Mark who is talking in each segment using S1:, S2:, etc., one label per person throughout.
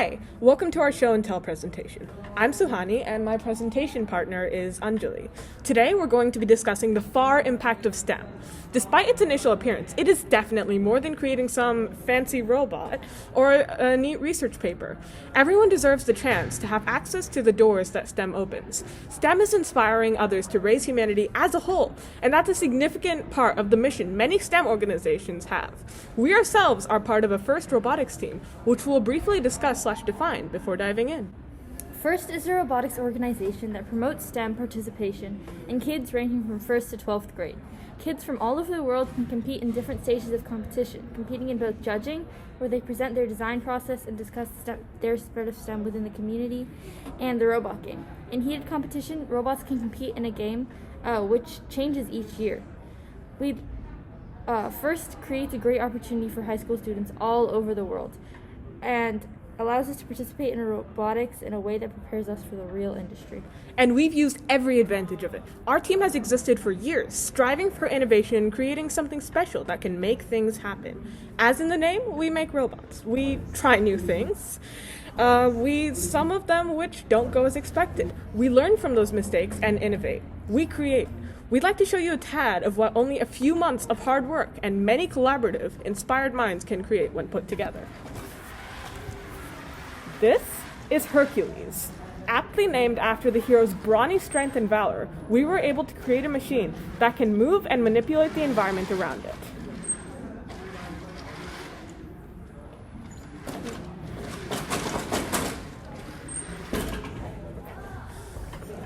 S1: Hi, welcome to our show and tell presentation. I'm Suhani and my presentation partner is Anjali. Today we're going to be discussing the far impact of STEM. Despite its initial appearance, it is definitely more than creating some fancy robot or a neat research paper. Everyone deserves the chance to have access to the doors that STEM opens. STEM is inspiring others to raise humanity as a whole, and that's a significant part of the mission many STEM organizations have. We ourselves are part of a FIRST robotics team, which we'll briefly discuss/define before diving in.
S2: FIRST is a robotics organization that promotes STEM participation in kids ranging from 1st to 12th grade. Kids from all over the world can compete in different stages of competition, competing in both judging, where they present their design process and discuss their spread of STEM within the community, and the robot game. In heated competition, robots can compete in a game which changes each year. FIRST creates a great opportunity for high school students all over the world, and allows us to participate in robotics in a way that prepares us for the real industry.
S1: And we've used every advantage of it. Our team has existed for years, striving for innovation, creating something special that can make things happen. As in the name, we make robots. We try new things. Some of them which don't go as expected. We learn from those mistakes and innovate. We create. We'd like to show you a tad of what only a few months of hard work and many collaborative, inspired minds can create when put together. This is Hercules. Aptly named after the hero's brawny strength and valor, we were able to create a machine that can move and manipulate the environment around it.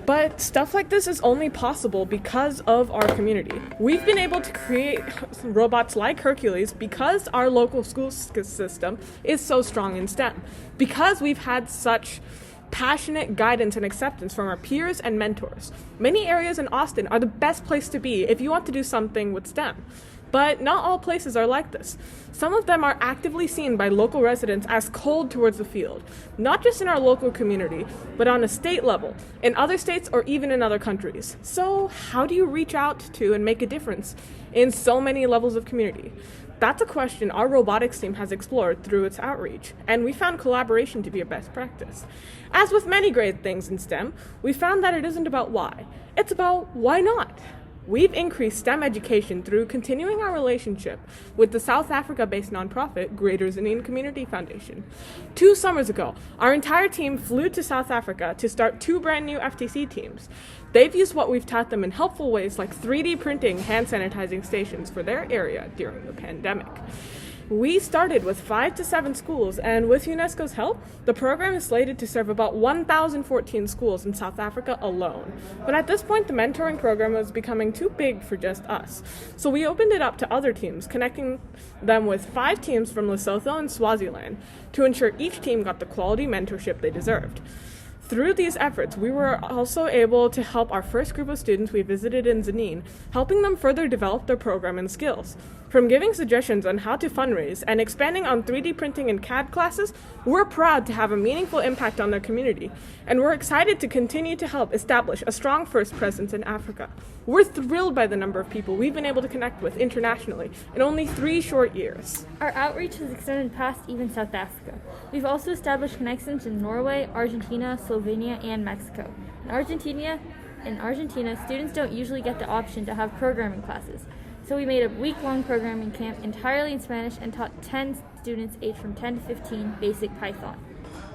S1: But stuff like this is only possible because of our community. We've been able to create robots like Hercules because our local school system is so strong in STEM. Because we've had such passionate guidance and acceptance from our peers and mentors. Many areas in Austin are the best place to be if you want to do something with STEM. But not all places are like this. Some of them are actively seen by local residents as cold towards the field, not just in our local community, but on a state level, in other states or even in other countries. So how do you reach out to and make a difference in so many levels of community? That's a question our robotics team has explored through its outreach, and we found collaboration to be a best practice. As with many great things in STEM, we found that it isn't about why, it's about why not. We've increased STEM education through continuing our relationship with the South Africa-based nonprofit Greater Zanin Community Foundation. 2 summers ago, our entire team flew to South Africa to start 2 brand new FTC teams. They've used what we've taught them in helpful ways like 3D printing hand sanitizing stations for their area during the pandemic. We started with 5 to 7 schools, and with UNESCO's help, the program is slated to serve about 1,014 schools in South Africa alone. But at this point, the mentoring program was becoming too big for just us. So we opened it up to other teams, connecting them with 5 teams from Lesotho and Swaziland to ensure each team got the quality mentorship they deserved. Through these efforts, we were also able to help our first group of students we visited in Zanin, helping them further develop their program and skills. From giving suggestions on how to fundraise and expanding on 3D printing and CAD classes, we're proud to have a meaningful impact on their community, and we're excited to continue to help establish a strong FIRST presence in Africa. We're thrilled by the number of people we've been able to connect with internationally in only 3 short years.
S2: Our outreach has extended past even South Africa. We've also established connections in Norway, Argentina, Slovenia, and Mexico. In Argentina, students don't usually get the option to have programming classes. So we made a week-long programming camp entirely in Spanish and taught 10 students aged from 10 to 15 basic Python.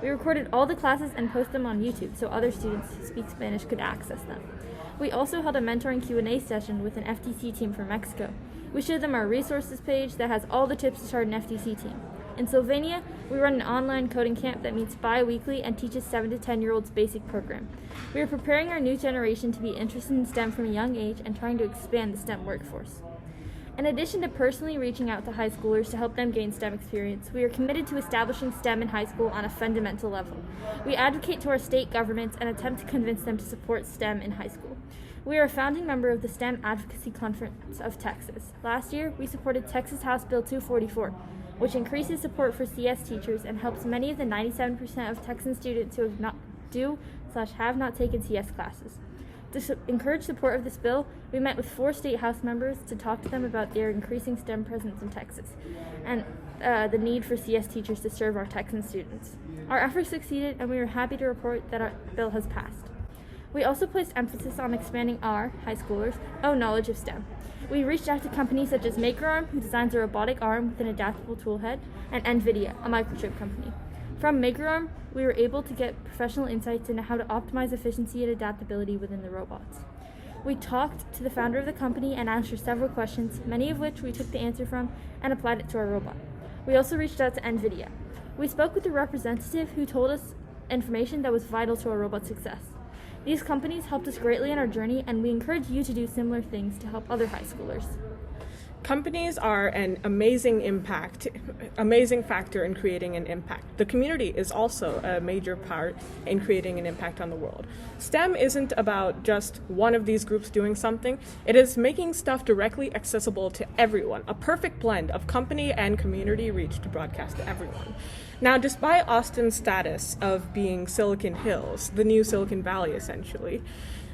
S2: We recorded all the classes and posted them on YouTube so other students who speak Spanish could access them. We also held a mentoring Q&A session with an FTC team from Mexico. We showed them our resources page that has all the tips to start an FTC team. In Slovenia, we run an online coding camp that meets bi-weekly and teaches 7 to 10-year-olds basic program. We are preparing our new generation to be interested in STEM from a young age and trying to expand the STEM workforce. In addition to personally reaching out to high schoolers to help them gain STEM experience, we are committed to establishing STEM in high school on a fundamental level. We advocate to our state governments and attempt to convince them to support STEM in high school. We are a founding member of the STEM Advocacy Conference of Texas. Last year, we supported Texas House Bill 244, which increases support for CS teachers and helps many of the 97% of Texan students who have not taken CS classes. To encourage support of this bill, we met with 4 state House members to talk to them about their increasing STEM presence in Texas and the need for CS teachers to serve our Texan students. Our efforts succeeded, and we are happy to report that our bill has passed. We also placed emphasis on expanding our, high schoolers, own knowledge of STEM. We reached out to companies such as MakerArm, who designs a robotic arm with an adaptable toolhead, and NVIDIA, a microchip company. From MakerArm, we were able to get professional insights into how to optimize efficiency and adaptability within the robots. We talked to the founder of the company and answered several questions, many of which we took the answer from and applied it to our robot. We also reached out to NVIDIA. We spoke with a representative who told us information that was vital to our robot's success. These companies helped us greatly in our journey, and we encourage you to do similar things to help other high schoolers.
S1: Companies are an amazing factor in creating an impact. The community is also a major part in creating an impact on the world. STEM isn't about just one of these groups doing something. It is making stuff directly accessible to everyone, a perfect blend of company and community reach to broadcast to everyone. Now, despite Austin's status of being Silicon Hills, the new Silicon Valley essentially,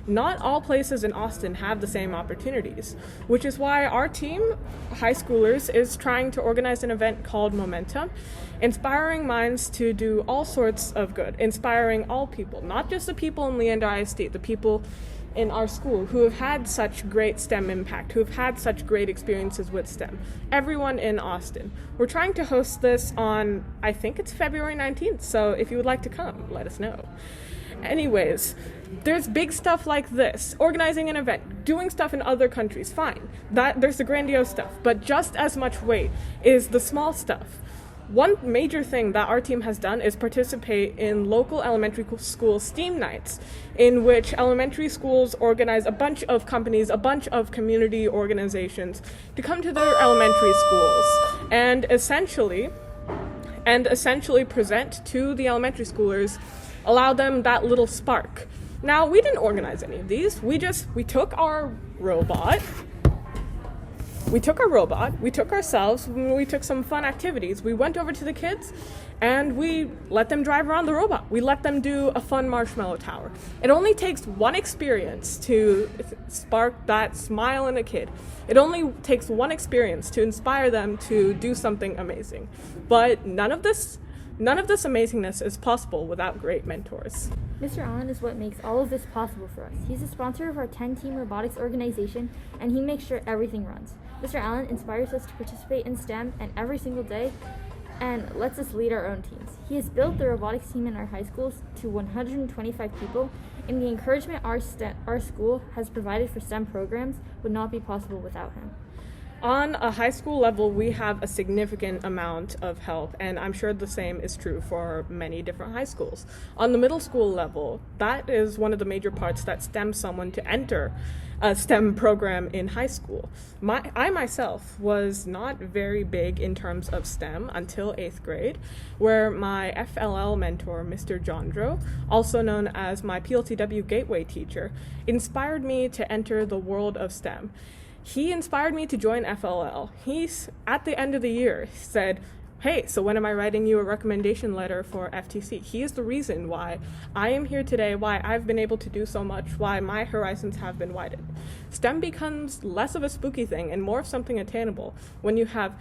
S1: not all places in Austin have the same opportunities, which is why our team, high schoolers, is trying to organize an event called Momentum, inspiring minds to do all sorts of good, inspiring all people, not just the people in Leander ISD, the people in our school who have had such great STEM impact, who have had such great experiences with STEM. Everyone in Austin. We're trying to host this on, I think it's February 19th, so if you would like to come, let us know. Anyways, there's big stuff like this, organizing an event, doing stuff in other countries, fine. There's the grandiose stuff, but just as much weight is the small stuff. One major thing that our team has done is participate in local elementary school STEAM nights, in which elementary schools organize a bunch of companies, a bunch of community organizations to come to their elementary schools and essentially present to the elementary schoolers, allow them that little spark. Now, we didn't organize any of these. We took our robot, we took ourselves, we took some fun activities. We went over to the kids and we let them drive around the robot. We let them do a fun marshmallow tower. It only takes one experience to spark that smile in a kid. It only takes one experience to inspire them to do something amazing. But none of this amazingness is possible without great mentors.
S2: Mr. Allen is what makes all of this possible for us. He's a sponsor of our 10-team robotics organization, and he makes sure everything runs. Mr. Allen inspires us to participate in STEM and every single day and lets us lead our own teams. He has built the robotics team in our high schools to 125 people, and the encouragement our school has provided for STEM programs would not be possible without him.
S1: On a high school level, we have a significant amount of help, and I'm sure the same is true for many different high schools. On the middle school level, that is one of the major parts that stems someone to enter a STEM program in high school. I myself was not very big in terms of STEM until 8th grade, where my FLL mentor, Mr. Jondro, also known as my PLTW Gateway teacher, inspired me to enter the world of STEM. He inspired me to join FLL. At the end of the year, said, "Hey, so when am I writing you a recommendation letter for FTC?" He is the reason why I am here today, why I've been able to do so much, why my horizons have been widened. STEM becomes less of a spooky thing and more of something attainable when you have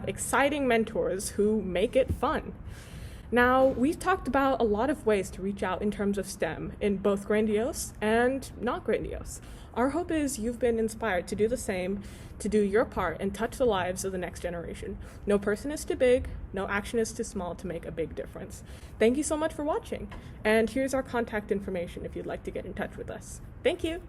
S1: exciting mentors who make it fun. Now, we've talked about a lot of ways to reach out in terms of STEM, in both grandiose and not grandiose. Our hope is you've been inspired to do the same, to do your part and touch the lives of the next generation. No person is too big, no action is too small to make a big difference. Thank you so much for watching, and here's our contact information if you'd like to get in touch with us. Thank you.